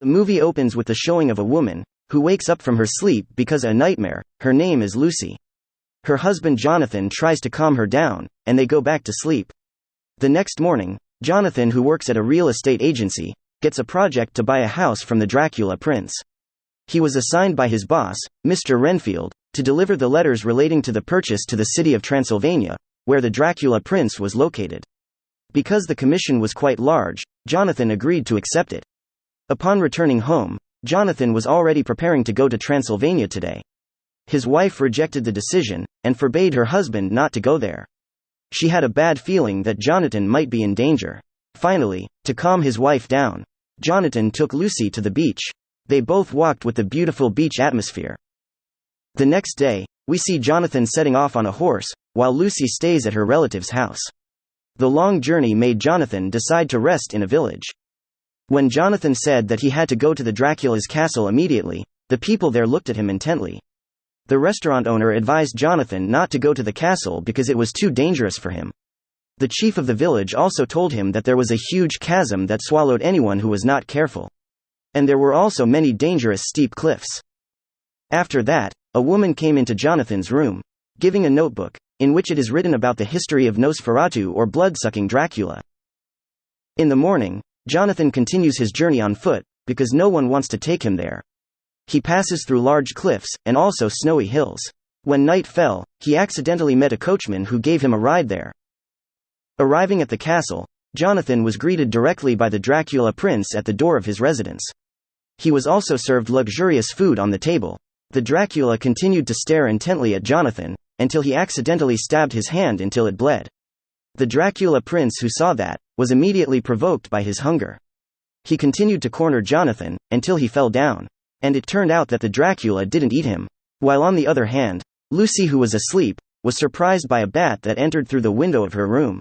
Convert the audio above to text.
The movie opens with the showing of a woman who wakes up from her sleep because of a nightmare. Her name is Lucy. Her husband Jonathan tries to calm her down, and they go back to sleep. The next morning, Jonathan, who works at a real estate agency, gets a project to buy a house from the Dracula prince. He was assigned by his boss, Mr. Renfield, to deliver the letters relating to the purchase to the city of Transylvania, where the Dracula prince was located. Because the commission was quite large, Jonathan agreed to accept it. Upon returning home, Jonathan was already preparing to go to Transylvania today. His wife rejected the decision, and forbade her husband not to go there. She had a bad feeling that Jonathan might be in danger. Finally, to calm his wife down, Jonathan took Lucy to the beach. They both walked with the beautiful beach atmosphere. The next day, we see Jonathan setting off on a horse, while Lucy stays at her relative's house. The long journey made Jonathan decide to rest in a village. When Jonathan said that he had to go to the Dracula's castle immediately, the people there looked at him intently. The restaurant owner advised Jonathan not to go to the castle because it was too dangerous for him. The chief of the village also told him that there was a huge chasm that swallowed anyone who was not careful. And there were also many dangerous steep cliffs. After that, a woman came into Jonathan's room, giving a notebook, in which it is written about the history of Nosferatu, or blood-sucking Dracula. In the morning, Jonathan continues his journey on foot, because no one wants to take him there. He passes through large cliffs, and also snowy hills. When night fell, he accidentally met a coachman who gave him a ride there. Arriving at the castle, Jonathan was greeted directly by the Dracula prince at the door of his residence. He was also served luxurious food on the table. The Dracula continued to stare intently at Jonathan, until he accidentally stabbed his hand until it bled. The Dracula prince, who saw that, was immediately provoked by his hunger. He continued to corner Jonathan, until he fell down. And it turned out that the Dracula didn't eat him. While on the other hand, Lucy, who was asleep, was surprised by a bat that entered through the window of her room.